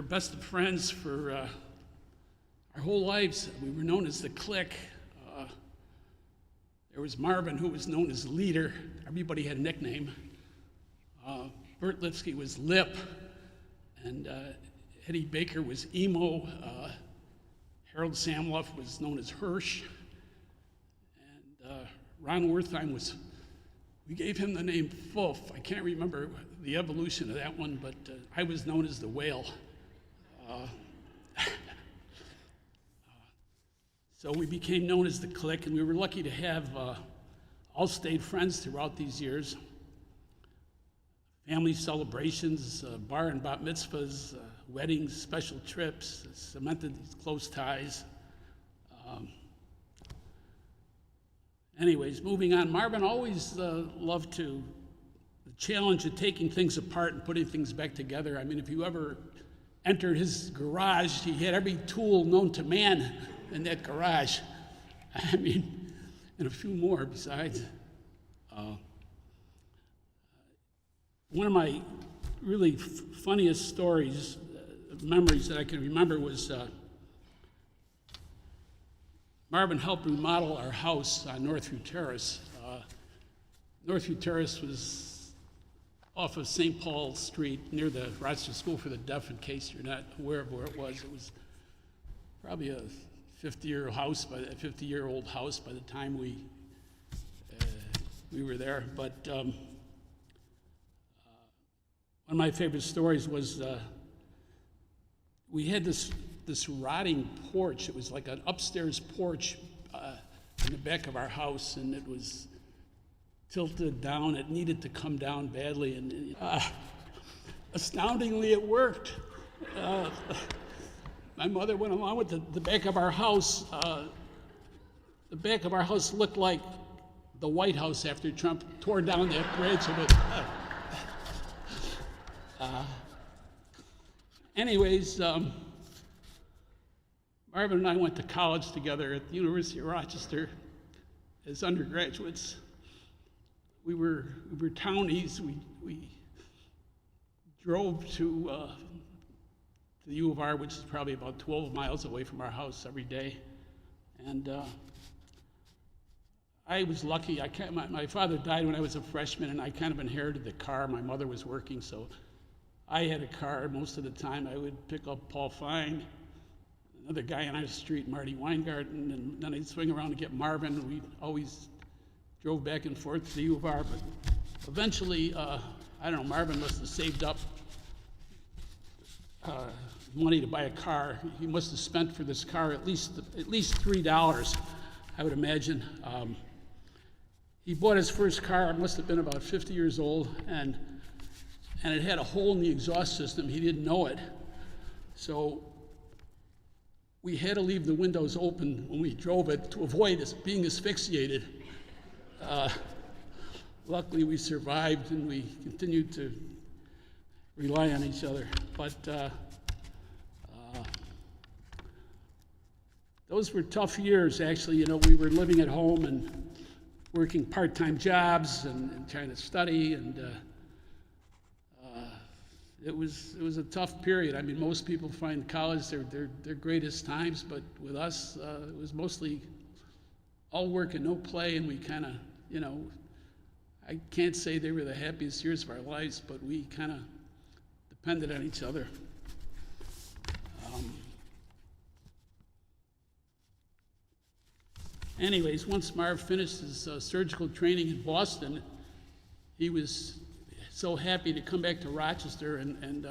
best of friends for our whole lives. We were known as the Clique. There was Marvin, who was known as the leader. Everybody had a nickname. Bert Lipsky was Lip, and Eddie Baker was Emo. Harold Samloff was known as Hirsch. And Ron Wertheim we gave him the name Foof. I can't remember the evolution of that one, but I was known as the Whale. So we became known as the Clique, and we were lucky to have all stayed friends throughout these years. Family celebrations, bar and bat mitzvahs, weddings, special trips, cemented these close ties. Anyways, moving on, Marvin always loved the challenge of taking things apart and putting things back together. I mean, if you ever entered his garage, he had every tool known to man in that garage. I mean, and a few more besides. One of my really funniest stories, memories that I can remember was Marvin helped remodel our house on Northview Terrace. Northview Terrace was off of St. Paul Street near the Rochester School for the Deaf, in case you're not aware of where it was. It was probably a 50-year-old house by the time we were there. But one of my favorite stories was we had this rotting porch. It was like an upstairs porch in the back of our house, and it was tilted down. It needed to come down badly, and astoundingly, it worked. My mother went along with the back of our house. The back of our house looked like the White House after Trump tore down that bridge. Anyways, Marvin and I went to college together at the University of Rochester as undergraduates. We were townies. We drove to the U of R, which is probably about 12 miles away from our house every day. And I was lucky. My father died when I was a freshman, and I kind of inherited the car. My mother was working, so I had a car most of the time. I would pick up Paul Fine, another guy on our street, Marty Weingarten, and then I'd swing around to get Marvin. We always drove back and forth to the U of R, but eventually, I don't know, Marvin must have saved up money to buy a car. He must have spent for this car at least $3, I would imagine. He bought his first car, it must have been about 50 years old, and it had a hole in the exhaust system. He didn't know it. So we had to leave the windows open when we drove it to avoid being asphyxiated. Luckily, we survived, and we continued to rely on each other. But those were tough years, actually. You know, we were living at home and working part-time jobs and trying to study, and it was a tough period. I mean, most people find college their greatest times, but with us, it was mostly all work and no play, and we kind of, you know, I can't say they were the happiest years of our lives, but we kind of depended on each other. Anyways, once Marv finished his surgical training in Boston, he was so happy to come back to Rochester, and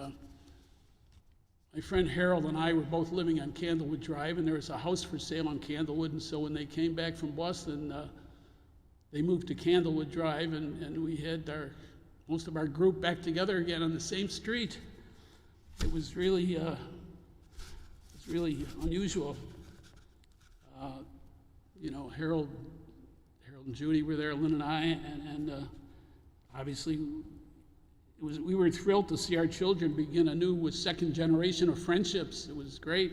my friend Harold and I were both living on Candlewood Drive, and there was a house for sale on Candlewood, and so when they came back from Boston, they moved to Candlewood Drive, and we had most of our group back together again on the same street. It was really unusual. You know, Harold and Judy were there, Lynn and I, and obviously we were thrilled to see our children begin anew with second generation of friendships. It was great.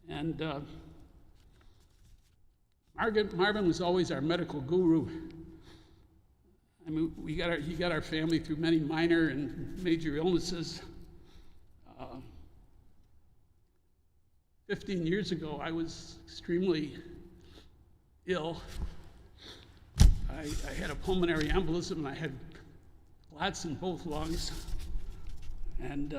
And Marvin was always our medical guru. I mean, he got our family through many minor and major illnesses. 15 years ago, I was extremely ill. I had a pulmonary embolism, and I had clots in both lungs. And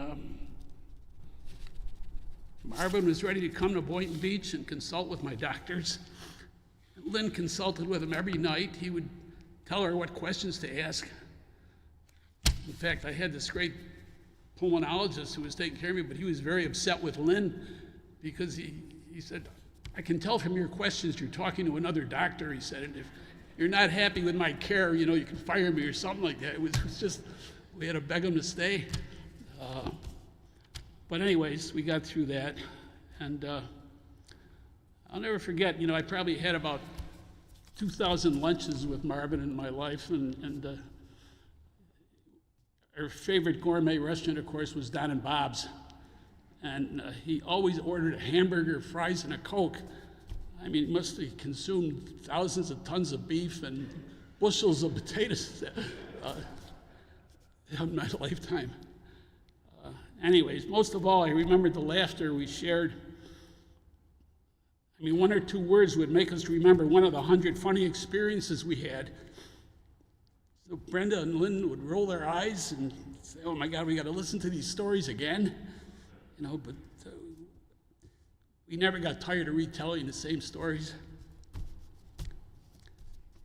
Marvin was ready to come to Boynton Beach and consult with my doctors. Lynn consulted with him every night. He would tell her what questions to ask. In fact, I had this great pulmonologist who was taking care of me, but he was very upset with Lynn because he said, "I can tell from your questions you're talking to another doctor," he said, "and if you're not happy with my care, you know, you can fire me," or something like that. It was just, we had to beg him to stay. But anyways, we got through that, and I'll never forget, you know, I probably had about 2,000 lunches with Marvin in my life, and our favorite gourmet restaurant, of course, was Don and Bob's. And he always ordered a hamburger, fries, and a Coke. I mean, he must have consumed thousands of tons of beef and bushels of potatoes in my lifetime. Anyways, most of all, I remember the laughter we shared. I mean, one or two words would make us remember one of the 100 funny experiences we had. So Brenda and Lynn would roll their eyes and say, "Oh my God, we got to listen to these stories again." You know, but we never got tired of retelling the same stories.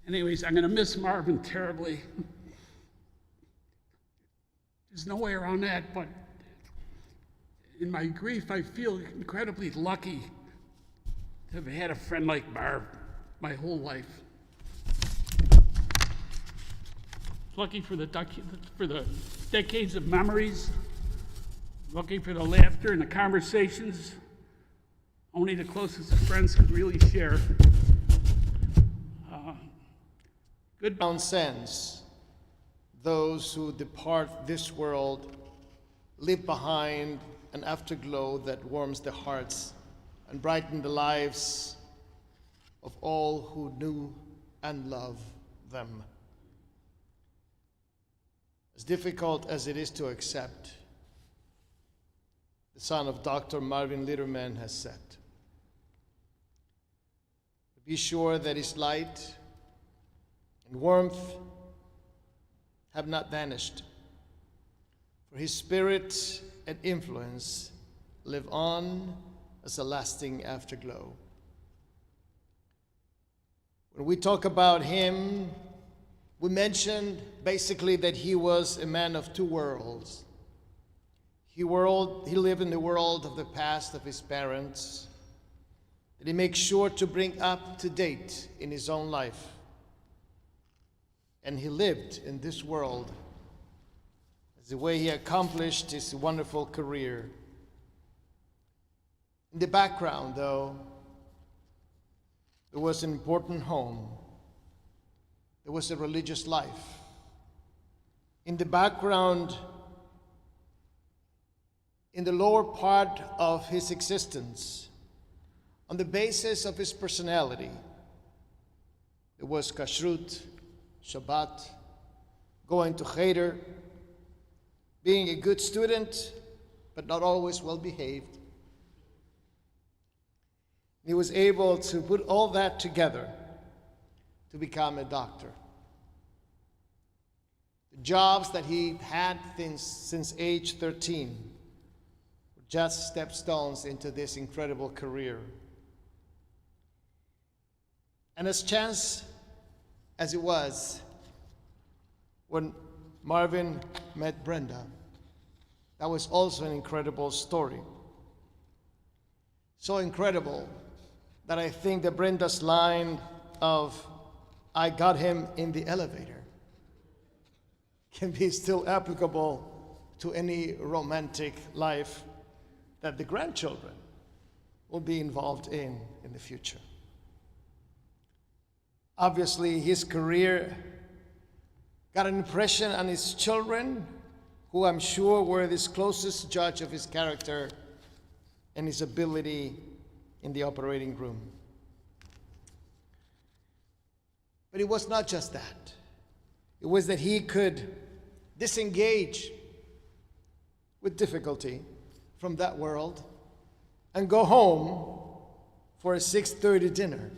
Anyways, I'm going to miss Marvin terribly. There's no way around that, but in my grief, I feel incredibly lucky to have had a friend like Marv my whole life. Lucky for the decades of memories, lucky for the laughter and the conversations only the closest of friends could really share. Good. Profound sense, those who depart this world leave behind an afterglow that warms their hearts and brightens the lives of all who knew and loved them. As difficult as it is to accept, the son of Dr. Marvin Lederman has said, "Be sure that his light and warmth have not vanished, for his spirit and influence live on as a lasting afterglow. When we talk about him, we mentioned basically that he was a man of two worlds. He lived in the world of the past of his parents, that he makes sure to bring up to date in his own life. And he lived in this world as the way he accomplished his wonderful career. In the background, though, there was an important home. There was a religious life. In the background, in the lower part of his existence, on the basis of his personality, there was kashrut, Shabbat, going to cheder, being a good student, but not always well behaved. He was able to put all that together to become a doctor. The jobs that he had since age 13 were just stepstones into this incredible career. And as chance as it was, when Marvin met Brenda, that was also an incredible story. So incredible that I think that Brenda's line of, "I got him in the elevator," can be still applicable to any romantic life that the grandchildren will be involved in the future. Obviously, his career got an impression on his children, who I'm sure were his closest judge of his character and his ability in the operating room. But it was not just that. It was that he could disengage with difficulty from that world and go home for a 6:30 dinner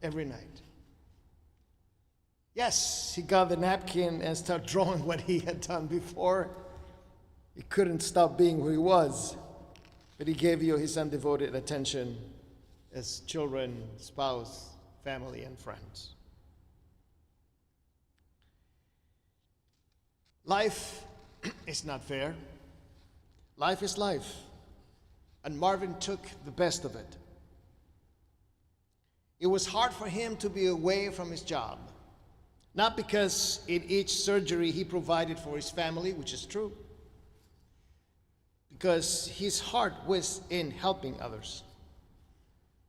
every night. Yes, he got the napkin and started drawing what he had done before. He couldn't stop being who he was, but he gave you his undevoted attention as children, spouse, family, and friends. Life is not fair. Life is life. And Marvin took the best of it. It was hard for him to be away from his job. Not because in each surgery he provided for his family, which is true, because his heart was in helping others,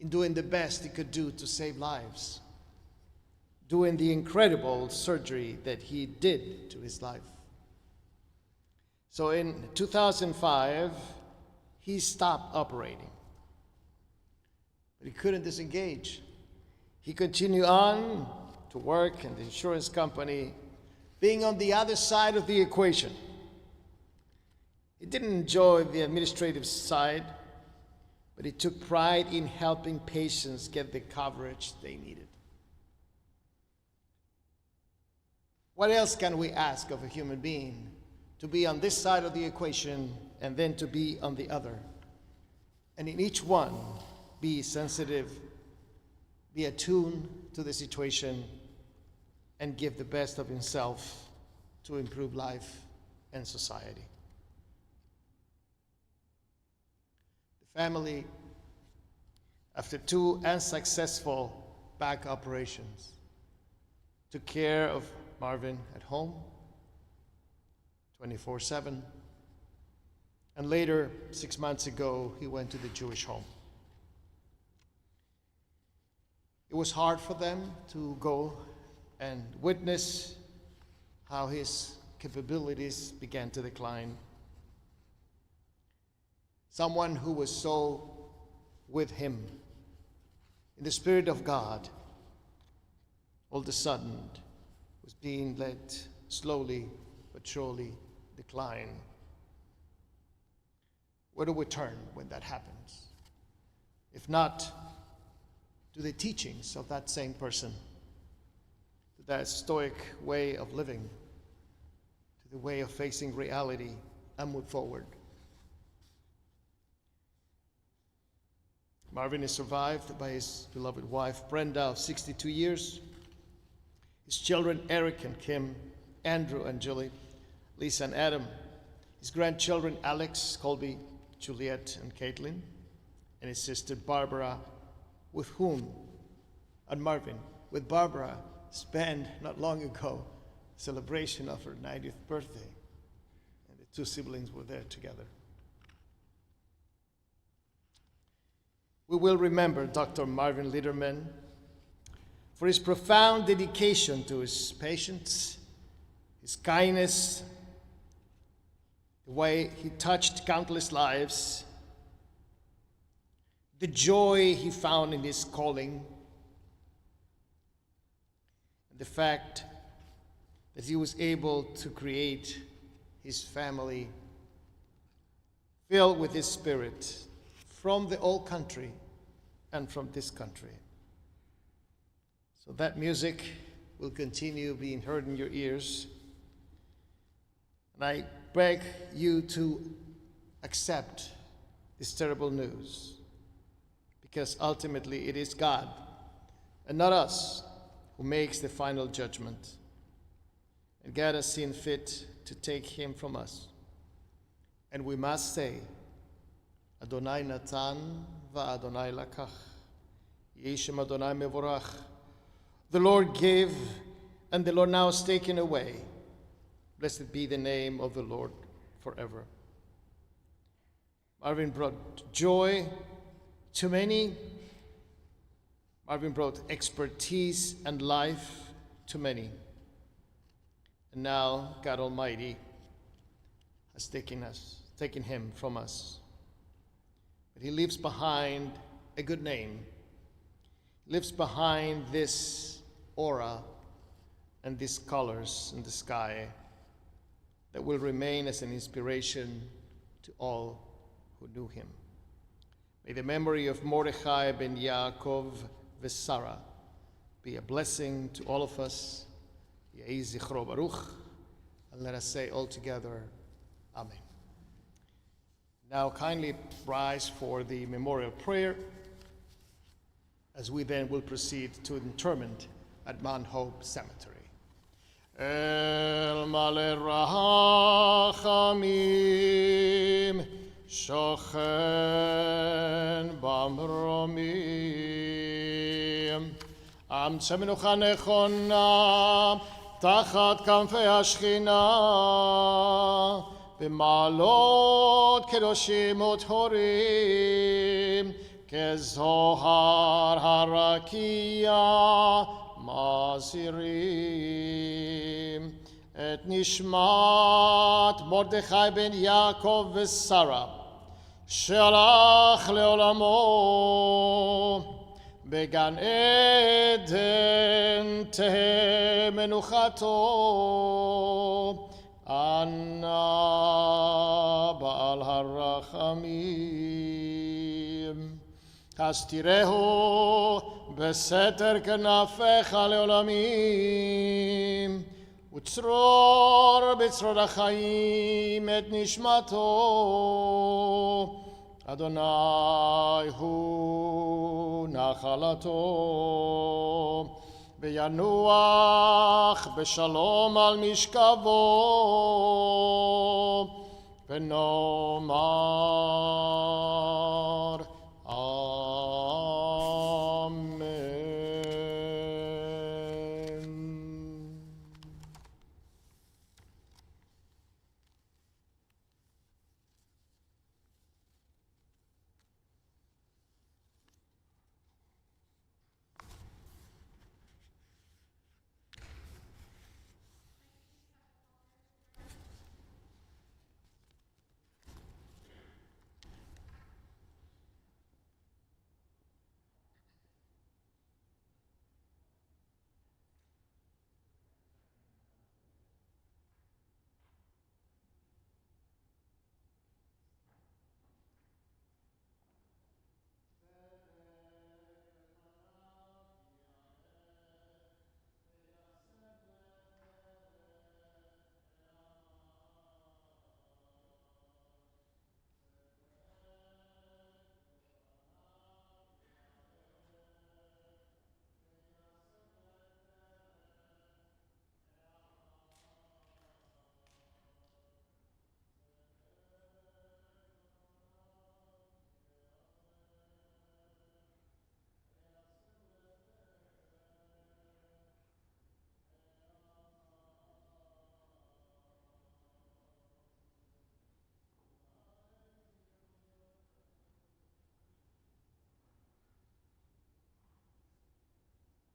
in doing the best he could do to save lives, doing the incredible surgery that he did to his life. So in 2005, he stopped operating, but he couldn't disengage. He continued on to work in the insurance company, being on the other side of the equation. He didn't enjoy the administrative side, but he took pride in helping patients get the coverage they needed. What else can we ask of a human being? To be on this side of the equation and then to be on the other. And in each one, be sensitive, be attuned to the situation, and give the best of himself to improve life and society. The family, after 2 unsuccessful back operations, took care of Marvin at home 24/7. And later, 6 months ago, he went to the Jewish home. It was hard for them to go and witness how his capabilities began to decline. Someone who was so with him in the Spirit of God, all of a sudden was being let slowly but surely decline. Where do we turn when that happens? If not to the teachings of that same person, to that stoic way of living, to the way of facing reality and move forward. Marvin is survived by his beloved wife, Brenda, of 62 years, his children, Eric and Kim, Andrew and Julie, Lisa and Adam, his grandchildren, Alex, Colby, Juliet, and Caitlin, and his sister, Barbara, with Barbara, spent not long ago a celebration of her 90th birthday, and the two siblings were there together. We will remember Dr. Marvin Lederman for his profound dedication to his patients, his kindness, the way he touched countless lives, the joy he found in his calling, and the fact that he was able to create his family filled with his spirit from the old country and from this country. So that music will continue being heard in your ears. And I beg you to accept this terrible news, because ultimately it is God and not us who makes the final judgment. And God has seen fit to take him from us. And we must say, Adonai Natan va'Adonai lakach. Yehi shem Adonai mevorach. The Lord gave, and the Lord now is taken away. Blessed be the name of the Lord forever. Marvin brought joy to many. Marvin brought expertise and life to many. And now God Almighty has taken him from us. But he leaves behind a good name. He leaves behind this aura and these colors in the sky that will remain as an inspiration to all who knew him. May the memory of Mordechai ben Yaakov Sarah be a blessing to all of us. Yehi zichro baruch. And let us say all together, Amen. Now kindly rise for the memorial prayer, as we then will proceed to interment at Mount Hope Cemetery. El male rachamim shochen bamromim aמצא מנוחה נכונה תחת כנפי השכינה במעלות קדושים וטהורים כזוהר הרקיע מזהירים את נשמת מרדכי בן יעקב ושרה שהלך לעולמו בגן עדן תהא מנוחתו אנא בעל הרחמים הסתירהו בסתר כנפיך לעולמים וצרור בצרור החיים את נשמתו אדוני הוא נחלתו וינוח בשלום על משכבו ונאמר